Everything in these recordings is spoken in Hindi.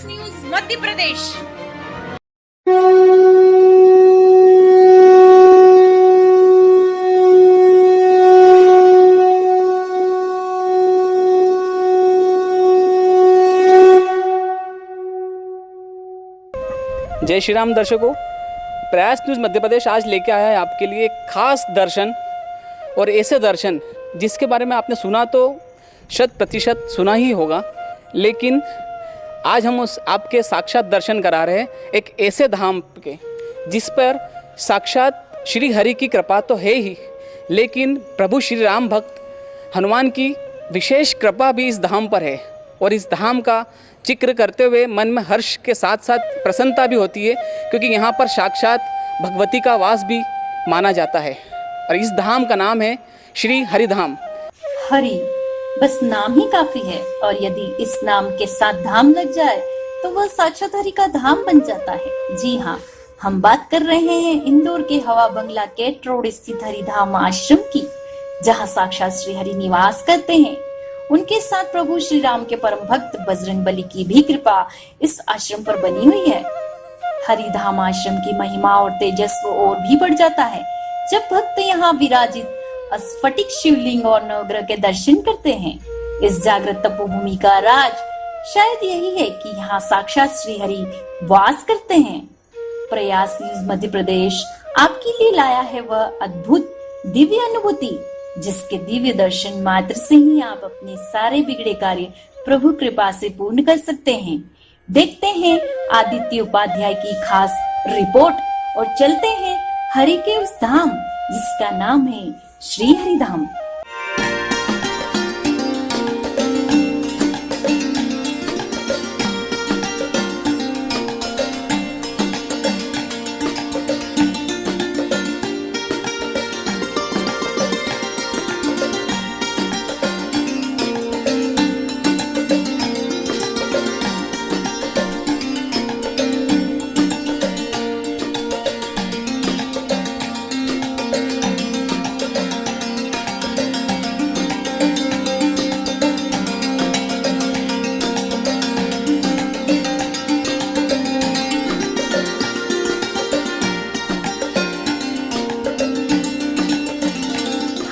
न्यूज मध्य प्रदेश। जय श्री राम दर्शकों, प्रयास न्यूज़ मध्य प्रदेश आज लेके आया है आपके लिए एक खास दर्शन। और ऐसे दर्शन जिसके बारे में आपने सुना तो 100% सुना ही होगा, लेकिन आज हम उस आपके साक्षात दर्शन करा रहे हैं एक ऐसे धाम के जिस पर साक्षात श्री हरि की कृपा तो है ही, लेकिन प्रभु श्री राम भक्त हनुमान की विशेष कृपा भी इस धाम पर है। और इस धाम का जिक्र करते हुए मन में हर्ष के साथ साथ प्रसन्नता भी होती है, क्योंकि यहाँ पर साक्षात भगवती का वास भी माना जाता है। और इस धाम का नाम है श्री हरिधाम। हरि बस नाम ही काफी है, और यदि इस नाम के साथ धाम लग जाए तो वह साक्षात हरि का धाम बन जाता है। जी हाँ, हम बात कर रहे हैं इंदौर के हवा बंगला केट रोड स्थित हरिधाम आश्रम की, जहाँ साक्षात श्री हरि निवास करते हैं। उनके साथ प्रभु श्री राम के परम भक्त बजरंगबली की भी कृपा इस आश्रम पर बनी हुई है। हरिधाम आश्रम की महिमा और तेजस्व और भी बढ़ जाता है जब भक्त यहाँ विराजित स्फटिक शिवलिंग और नवग्रह के दर्शन करते हैं। इस जागृत तपोभूमि का राज शायद यही है कि यहाँ साक्षात श्री हरि वास करते हैं। प्रयास न्यूज मध्य प्रदेश आपके लिए लाया है वह अद्भुत दिव्य अनुभूति, जिसके दिव्य दर्शन मात्र से ही आप अपने सारे बिगड़े कार्य प्रभु कृपा से पूर्ण कर सकते हैं। देखते हैं आदित्य उपाध्याय की खास रिपोर्ट और चलते हैं हरि के उस धाम जिसका नाम है श्री हरिधाम।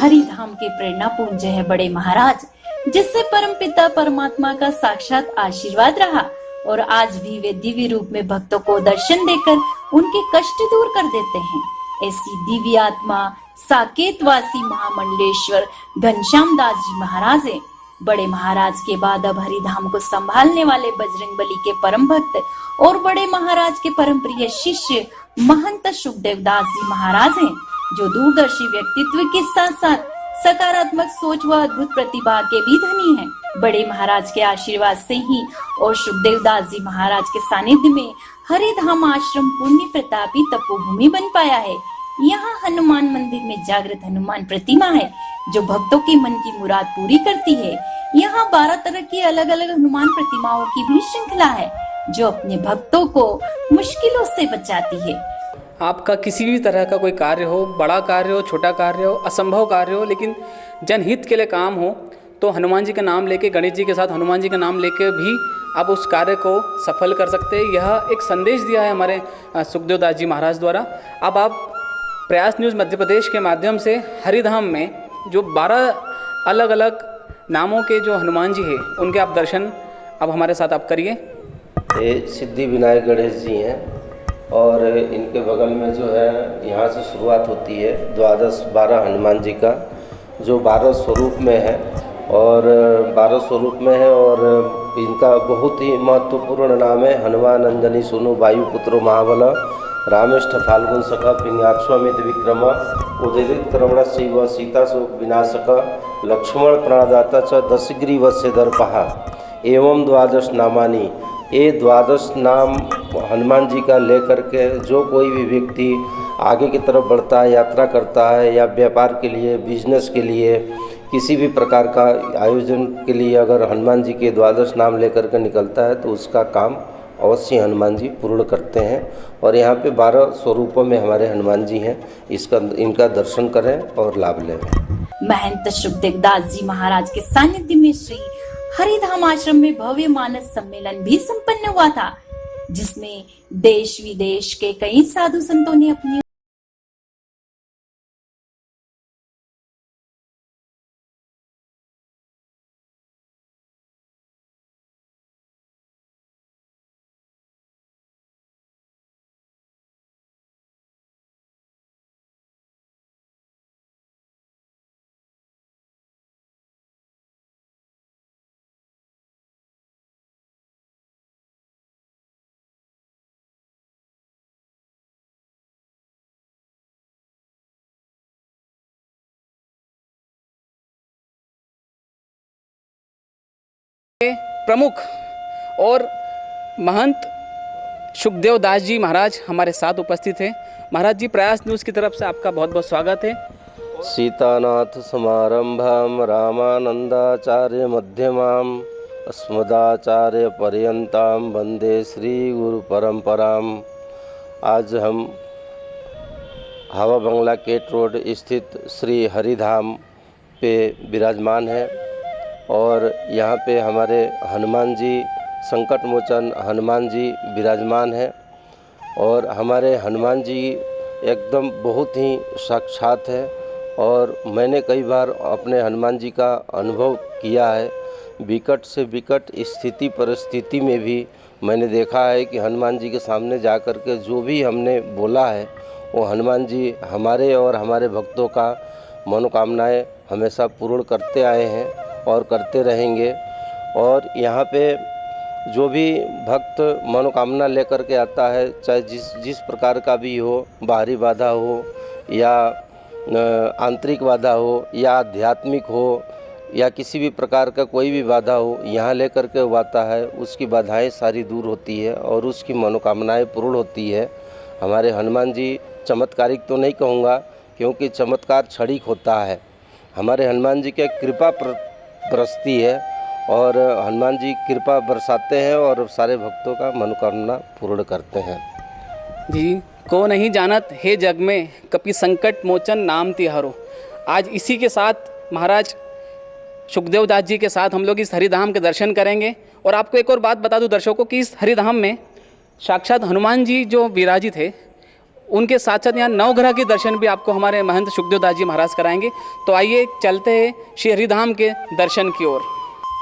हरिधाम के प्रेरणा पुंज है बड़े महाराज, जिससे परम पिता परमात्मा का साक्षात आशीर्वाद रहा, और आज भी वे दिव्य रूप में भक्तों को दर्शन देकर उनके कष्ट दूर कर देते हैं। ऐसी दिव्य आत्मा साकेतवासी महामंडलेश्वर घनश्याम दास जी महाराज है। बड़े महाराज के बाद अब हरिधाम को संभालने वाले बजरंगबली के परम भक्त और बड़े महाराज के परम प्रिय शिष्य महंत सुखदेव दास जी महाराज हैं, जो दूरदर्शी व्यक्तित्व के साथ साथ सकारात्मक सोच व अद्भुत प्रतिभा के भी धनी हैं। बड़े महाराज के आशीर्वाद से ही और सुखदेव दास जी महाराज के सानिध्य में हरिधाम आश्रम पुण्य प्रतापी तपोभूमि बन पाया है। यहाँ हनुमान मंदिर में जागृत हनुमान प्रतिमा है, जो भक्तों के मन की मुराद पूरी करती है। यहाँ 12 तरह की अलग अलग हनुमान प्रतिमाओं की भी श्रृंखला है, जो अपने भक्तों को मुश्किलों से बचाती है। आपका किसी भी तरह का कोई कार्य हो, बड़ा कार्य हो, छोटा कार्य हो, असंभव कार्य हो, लेकिन जनहित के लिए काम हो, तो हनुमान जी का नाम लेके, गणेश जी के साथ हनुमान जी का नाम लेके भी आप उस कार्य को सफल कर सकते हैं। यह एक संदेश दिया है हमारे सुखदेव दास जी महाराज द्वारा। अब आप प्रयास न्यूज़ मध्य प्रदेश के माध्यम से हरिधाम में जो 12 अलग अलग नामों के जो हनुमान जी हैं, उनके आप दर्शन अब हमारे साथ आप करिए। ये सिद्धि विनायक गणेश जी हैं, और इनके बगल में जो है यहाँ से शुरुआत होती है 12 हनुमान जी का, जो 12 स्वरूप में है, और 12 स्वरूप में है। और इनका बहुत ही महत्वपूर्ण नाम है हनुमान अंजनी सुनु वायुपुत्रो महाबल रामेष्ठ फाल्गुन सख पिंगाक्षमित विक्रम उदित क्रमण शिव सीता शोक विनाशक लक्ष्मण प्रणदाता च दशग्रीवस्य दर्पहा एवं 12 नामानी। ये 12 नाम हनुमान जी का लेकर के जो कोई भी व्यक्ति आगे की तरफ बढ़ता है, यात्रा करता है, या व्यापार के लिए, बिजनेस के लिए, किसी भी प्रकार का आयोजन के लिए अगर हनुमान जी के 12 नाम लेकर के निकलता है तो उसका काम अवश्य हनुमान जी पूर्ण करते हैं। और यहाँ पे 12 स्वरूपों में हमारे हनुमान जी हैं, इनका दर्शन करें और लाभ लें। महंत सुखदेव दास जी महाराज के सानिध्य में श्री हरिधाम आश्रम में भव्य मानस सम्मेलन भी संपन्न हुआ था, जिसमें देश विदेश के कई साधु संतों ने अपनी प्रमुख और महंत सुखदेव दास जी महाराज हमारे साथ उपस्थित हैं। महाराज जी, प्रयास न्यूज़ की तरफ से आपका बहुत बहुत स्वागत है। सीतानाथ समारंभां रामानंदाचार्य मध्यमाम् अस्मदाचार्य पर्यंतां वंदे श्री गुरु परंपराम। आज हम हवा बंगला केट रोड स्थित श्री हरिधाम पे विराजमान हैं और यहाँ पे हमारे हनुमान जी, संकट मोचन हनुमान जी विराजमान हैं और हमारे हनुमान जी एकदम बहुत ही साक्षात है और मैंने कई बार अपने हनुमान जी का अनुभव किया है। विकट से विकट स्थिति परिस्थिति में भी मैंने देखा है कि हनुमान जी के सामने जा कर के जो भी हमने बोला है वो हनुमान जी हमारे और हमारे भक्तों का मनोकामनाएं हमेशा पूर्ण करते आए हैं और करते रहेंगे। और यहाँ पे जो भी भक्त मनोकामना लेकर के आता है, चाहे जिस प्रकार का भी हो, बाहरी बाधा हो या आंतरिक बाधा हो या आध्यात्मिक हो या किसी भी प्रकार का कोई भी बाधा हो, यहाँ लेकर के वो आता है, उसकी बाधाएं सारी दूर होती है और उसकी मनोकामनाएं पूर्ण होती है। हमारे हनुमान जी चमत्कारिक तो नहीं कहूँगा, क्योंकि चमत्कार क्षणिक होता है। हमारे हनुमान जी के कृपा बरसती है और हनुमान जी कृपा बरसाते हैं और सारे भक्तों का मनोकामना पूर्ण करते हैं। जी, को नहीं जानत हे जग में कपि संकट मोचन नाम तिहारो। आज इसी के साथ महाराज सुखदेव दास जी के साथ हम लोग इस हरिधाम के दर्शन करेंगे। और आपको एक और बात बता दूं दर्शकों कि इस हरिधाम में साक्षात हनुमान जी जो विराजित है, उनके साथ साथ यहाँ नवग्रह के दर्शन भी आपको हमारे महंत सुखदेव दास जी महाराज कराएंगे। तो आइए चलते हैं श्री हरिधाम के दर्शन की ओर।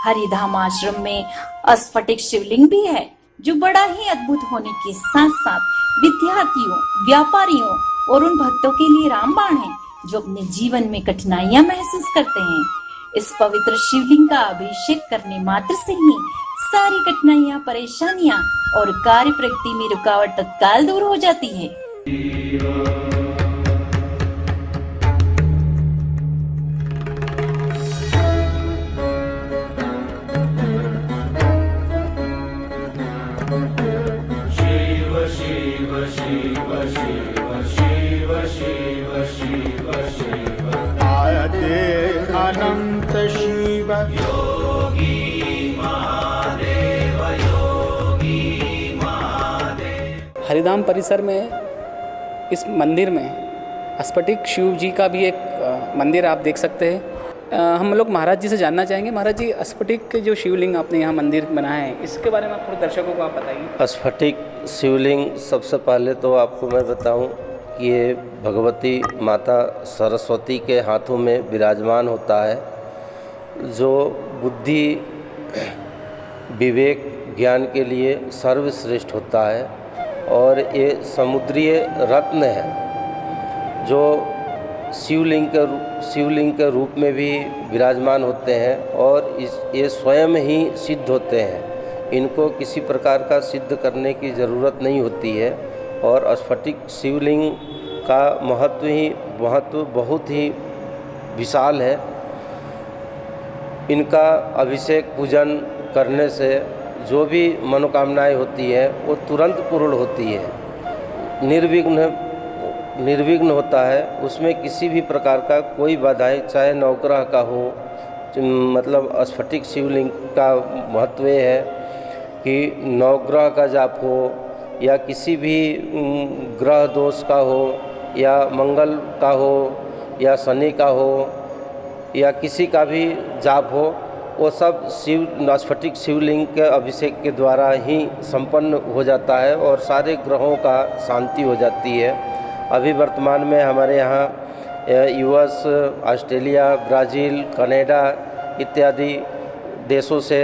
हरिधाम आश्रम में स्फटिक शिवलिंग भी है, जो बड़ा ही अद्भुत होने के साथ साथ विद्यार्थियों, व्यापारियों और उन भक्तों के लिए रामबाण है जो अपने जीवन में कठिनाइयां महसूस करते हैं। इस पवित्र शिवलिंग का अभिषेक करने मात्र से ही सारी कठिनाइयां, परेशानियां और कार्य प्रगति में रुकावट तत्काल दूर हो जाती है। अनंत शिव योगी महादेव हरिधाम परिसर में इस मंदिर में स्फटिक शिव जी का भी एक मंदिर आप देख सकते हैं। हम लोग महाराज जी से जानना चाहेंगे। महाराज जी, स्फटिक जो शिवलिंग आपने यहाँ मंदिर बनाया है, इसके बारे में आप थोड़े दर्शकों को आप बताइए। स्फटिक शिवलिंग, सबसे पहले तो आपको मैं बताऊं कि ये भगवती माता सरस्वती के हाथों में विराजमान होता है, जो बुद्धि, विवेक, ज्ञान के लिए सर्वश्रेष्ठ होता है। और ये समुद्रीय रत्न है जो शिवलिंग के रूप में भी विराजमान होते हैं और ये स्वयं ही सिद्ध होते हैं। इनको किसी प्रकार का सिद्ध करने की ज़रूरत नहीं होती है। और स्फटिक शिवलिंग का महत्व बहुत ही विशाल है। इनका अभिषेक पूजन करने से जो भी मनोकामनाएं होती है वो तुरंत पूर्ण होती है, निर्विघ्न होता है। उसमें किसी भी प्रकार का कोई बाधाएं, चाहे नवग्रह का हो, मतलब स्फटिक शिवलिंग का महत्व है कि नवग्रह का जाप हो या किसी भी ग्रह दोष का हो या मंगल का हो या शनि का हो या किसी का भी जाप हो, वो सब स्फटिक शिवलिंग के अभिषेक के द्वारा ही संपन्न हो जाता है और सारे ग्रहों का शांति हो जाती है। अभी वर्तमान में हमारे यहाँ यूएस, ऑस्ट्रेलिया, ब्राज़ील, कनाडा इत्यादि देशों से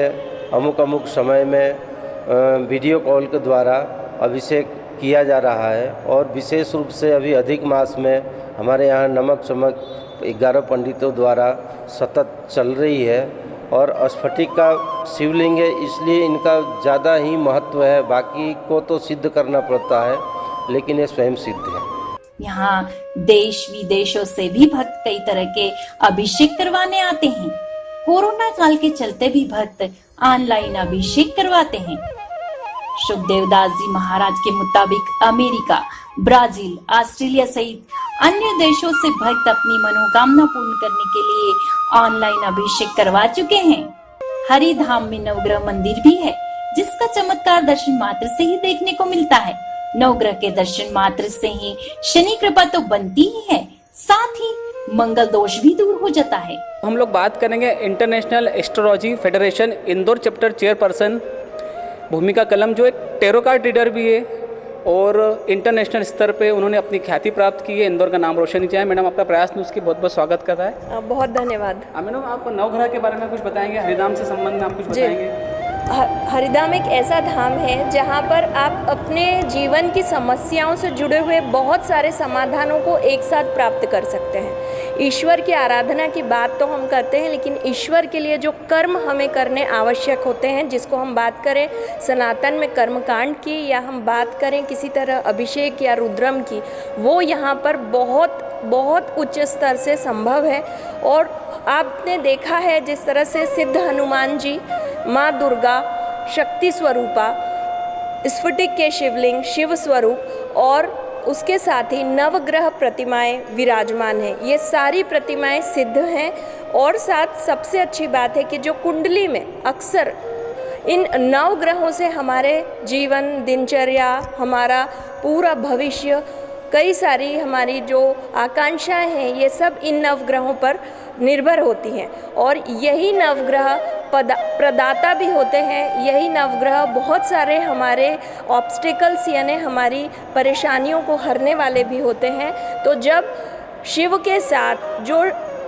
अमुक समय में वीडियो कॉल के द्वारा अभिषेक किया जा रहा है। और विशेष रूप से अभी अधिक मास में हमारे यहाँ नमक चमक 11 पंडितों द्वारा सतत चल रही है। और स्फटिक का शिवलिंग है इसलिए इनका ज़्यादा ही महत्व है। बाकी को तो सिद्ध करना पड़ता है, लेकिन ये स्वयं सिद्ध है। यहाँ देश विदेशों से भी भक्त कई तरह के अभिषेक करवाने आते हैं। कोरोना काल के चलते भी भक्त ऑनलाइन अभिषेक करवाते हैं। सुखदेवदास जी महाराज के मुताबिक अमेरिका, ब्राजील, ऑस्ट्रेलिया सहित अन्य देशों से भक्त अपनी मनोकामना पूर्ण करने के लिए ऑनलाइन अभिषेक करवा चुके हैं। हरिधाम में नवग्रह मंदिर भी है, जिसका चमत्कार दर्शन मात्र से ही देखने को मिलता है। नवग्रह के दर्शन मात्र से ही शनि कृपा तो बनती ही है, साथ ही मंगल दोष भी दूर हो जाता है। हम लोग बात करेंगे international astrology federation Indore chapter chairperson भूमिका कलम, जो एक टेरो कार्ड रीडर भी है और इंटरनेशनल स्तर पे उन्होंने अपनी ख्याति प्राप्त की है, इंदौर का नाम रोशन किया है। मैडम, आपका प्रयास न्यूज़ की बहुत बहुत स्वागत करता है। बहुत धन्यवाद। मैडम, आप नवग्रह के बारे में कुछ बताएंगे, हरिधाम से संबंध में आप कुछ बताएंगे? हरिधाम एक ऐसा धाम है जहाँ पर आप अपने जीवन की समस्याओं से जुड़े हुए बहुत सारे समाधानों को एक साथ प्राप्त कर सकते हैं। ईश्वर की आराधना की बात तो हम करते हैं, लेकिन ईश्वर के लिए जो कर्म हमें करने आवश्यक होते हैं, जिसको हम बात करें सनातन में कर्मकांड की या हम बात करें किसी तरह अभिषेक या रुद्रम की, वो यहाँ पर बहुत बहुत उच्च स्तर से संभव है। और आपने देखा है जिस तरह से सिद्ध हनुमान जी, माँ दुर्गा शक्ति स्वरूपा, स्फटिक के शिवलिंग शिव स्वरूप और उसके साथ ही नवग्रह प्रतिमाएं विराजमान हैं। ये सारी प्रतिमाएं सिद्ध हैं। और साथ सबसे अच्छी बात है कि जो कुंडली में अक्सर इन नवग्रहों से हमारे जीवन, दिनचर्या, हमारा पूरा भविष्य, कई सारी हमारी जो आकांक्षाएं हैं, ये सब इन नवग्रहों पर निर्भर होती हैं। और यही नवग्रह प्रदाता भी होते हैं। यही नवग्रह बहुत सारे हमारे ऑब्स्टिकल्स यानी हमारी परेशानियों को हरने वाले भी होते हैं। तो जब शिव के साथ जो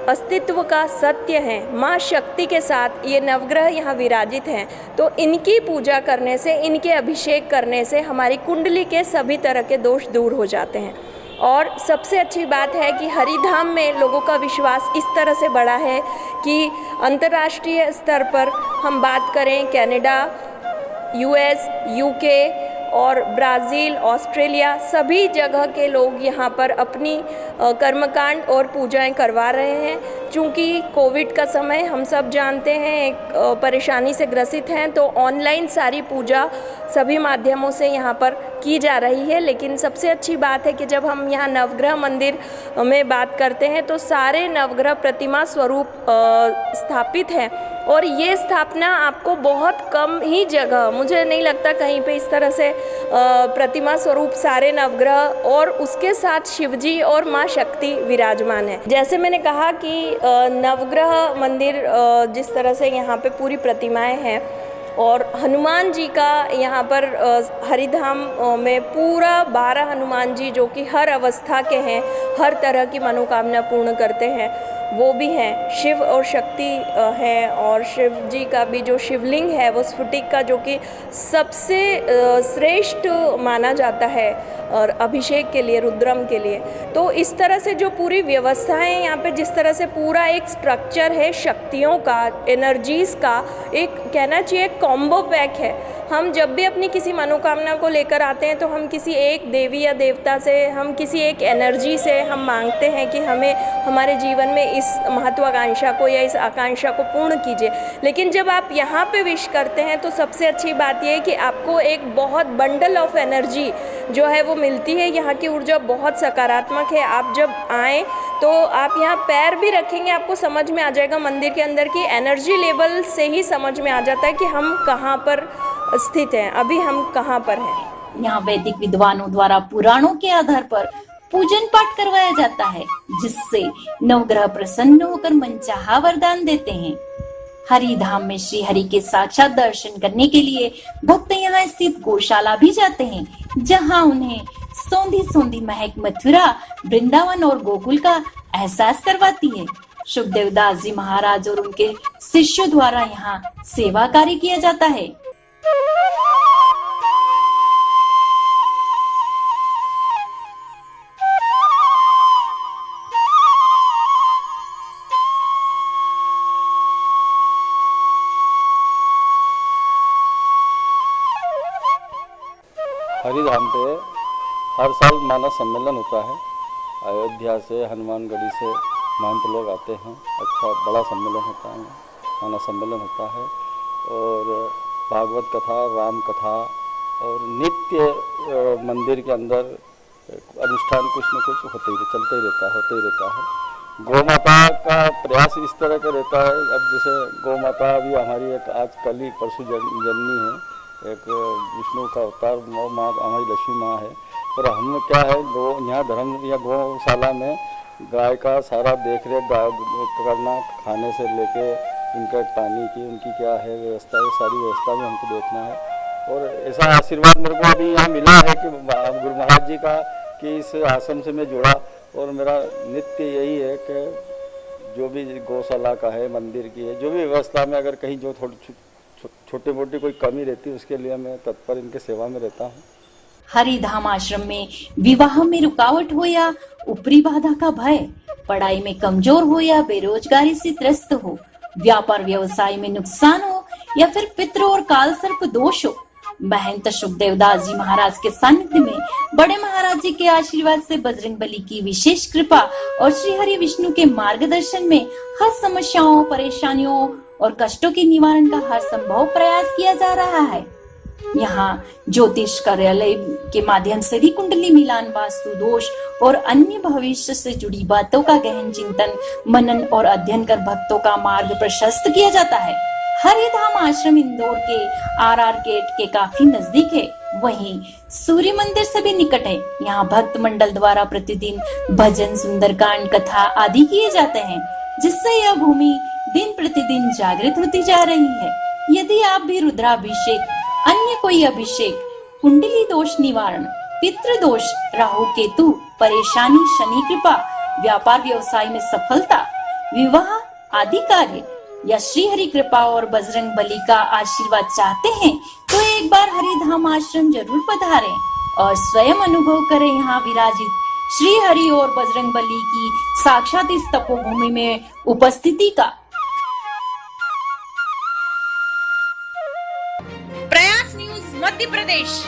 अस्तित्व का सत्य है, माँ शक्ति के साथ ये नवग्रह यहाँ विराजित हैं, तो इनकी पूजा करने से, इनके अभिषेक करने से हमारी कुंडली के सभी तरह के दोष दूर हो जाते हैं। और सबसे अच्छी बात है कि हरिधाम में लोगों का विश्वास इस तरह से बढ़ा है कि अंतर्राष्ट्रीय स्तर पर हम बात करें कनाडा, यूएस, यूके और ब्राज़ील, ऑस्ट्रेलिया, सभी जगह के लोग यहाँ पर अपनी कर्मकांड और पूजाएं करवा रहे हैं। चूँकि कोविड का समय हम सब जानते हैं एक परेशानी से ग्रसित हैं, तो ऑनलाइन सारी पूजा सभी माध्यमों से यहाँ पर की जा रही है। लेकिन सबसे अच्छी बात है कि जब हम यहाँ नवग्रह मंदिर में बात करते हैं तो सारे नवग्रह प्रतिमा स्वरूप स्थापित हैं। और ये स्थापना आपको बहुत कम ही जगह, मुझे नहीं लगता कहीं पे इस तरह से प्रतिमा स्वरूप सारे नवग्रह और उसके साथ शिवजी और माँ शक्ति विराजमान है। जैसे मैंने कहा कि नवग्रह मंदिर जिस तरह से यहाँ पे पूरी प्रतिमाएं हैं और हनुमान जी का यहाँ पर हरिधाम में पूरा 12 हनुमान जी जो कि हर अवस्था के हैं, हर तरह की मनोकामना पूर्ण करते हैं, वो भी हैं। शिव और शक्ति हैं और शिव जी का भी जो शिवलिंग है वो स्फटिक का, जो कि सबसे श्रेष्ठ माना जाता है और अभिषेक के लिए, रुद्रम के लिए। तो इस तरह से जो पूरी व्यवस्था है यहाँ पे, जिस तरह से पूरा एक स्ट्रक्चर है शक्तियों का, एनर्जीज़ का, एक कहना चाहिए कॉम्बो पैक है। हम जब भी अपनी किसी मनोकामना को लेकर आते हैं तो हम किसी एक देवी या देवता से, हम किसी एक एनर्जी से हम मांगते हैं कि हमें हमारे जीवन में इस महत्वाकांक्षा को या इस आकांक्षा को पूर्ण कीजिए। लेकिन जब आप यहाँ पे विश करते हैं तो सबसे अच्छी बात यह है कि आपको एक बहुत बंडल ऑफ एनर्जी जो है वो मिलती है। यहाँ की ऊर्जा बहुत सकारात्मक है। आप जब आएँ तो आप यहाँ पैर भी रखेंगे, आपको समझ में आ जाएगा मंदिर के अंदर की एनर्जी लेवल से ही समझ में आ जाता है कि हम कहाँ पर स्थित हैं, अभी हम कहाँ पर हैं। यहाँ वैदिक विद्वानों द्वारा पुराणों के आधार पर पूजन पाठ करवाया जाता है, जिससे नवग्रह प्रसन्न होकर मनचाहा वरदान देते हैं। हरिधाम में श्री हरि के साक्षात दर्शन करने के लिए भक्त यहाँ स्थित गौशाला भी जाते हैं, जहाँ उन्हें सौंधी सौंधी महक मथुरा, वृंदावन और गोकुल का एहसास करवाती है। सुखदेव दास जी महाराज और उनके शिष्यों द्वारा यहाँ सेवा कार्य किया जाता है। हरिधाम पे हर साल मानस सम्मेलन होता है। अयोध्या से, हनुमानगढ़ी से महंत लोग आते हैं। अच्छा बड़ा सम्मेलन होता है, मानस सम्मेलन होता है और भागवत कथा, राम कथा और नित्य मंदिर के अंदर अनुष्ठान कुछ न कुछ होते ही रहता है। गौ माता का प्रयास इस तरह का रहता है। अब जैसे गौ माता अभी हमारी एक आज कल ही परसों जन्मी है, एक विष्णु का अवतार माँ हमारी लक्ष्मी माँ है। और हम क्या है, गौ यहाँ धर्म या गौशाला में गाय का सारा देख रेख करना, खाने से लेके उनका पानी की, उनकी क्या है व्यवस्था, ये सारी व्यवस्था भी हमको देखना है। और ऐसा आशीर्वाद मेरे को अभी यहाँ मिला है कि गुरु महाराज जी का, कि इस आश्रम से मैं जुड़ा और मेरा नित्य यही है कि जो भी गौशाला का है, मंदिर की है, जो भी व्यवस्था में अगर कहीं जो छोटी मोटी कोई कमी रहती है उसके लिए मैं तत्पर इनके सेवा में रहता हूँ। हरिधाम आश्रम में विवाह में रुकावट हो या ऊपरी बाधा का भय, पढ़ाई में कमजोर हो या बेरोजगारी से त्रस्त हो, व्यापार व्यवसाय में नुकसान हो या फिर पितृ और काल सर्प दोष हो, महंत सुखदेव दास जी महाराज के सानिध्य में बड़े महाराज जी के आशीर्वाद से बजरंगबली की विशेष कृपा और श्री हरि विष्णु के मार्गदर्शन में हर समस्याओं, परेशानियों और कष्टों के निवारण का हर संभव प्रयास किया जा रहा है। यहाँ ज्योतिष कार्यालय के माध्यम से भी कुंडली मिलान, वास्तु दोष और अन्य भविष्य से जुड़ी बातों का गहन चिंतन, मनन और अध्ययन कर भक्तों का मार्ग प्रशस्त किया जाता है। हरिधाम आश्रम इंदौर के आरआर गेट के काफी नजदीक है, वहीं सूर्य मंदिर से भी निकट है। यहाँ भक्त मंडल द्वारा प्रतिदिन भजन, सुंदरकांड, कथा आदि किए जाते हैं, जिससे यह भूमि दिन प्रतिदिन जागृत होती जा रही है। यदि आप भी रुद्राभिषेक, अन्य कोई अभिषेक, कुंडली दोष निवारण, पितृ दोष, राहु केतु परेशानी, शनि कृपा, व्यापार व्यवसाय में सफलता, विवाह आदि कार्य या श्री हरि कृपा और बजरंग बली का आशीर्वाद चाहते हैं तो एक बार हरिधाम आश्रम जरूर पधारें और स्वयं अनुभव करें यहाँ विराजित श्री हरि और बजरंग बली की साक्षात इस तपोभूमि में उपस्थिति का। प्रयास न्यूज मध्य प्रदेश।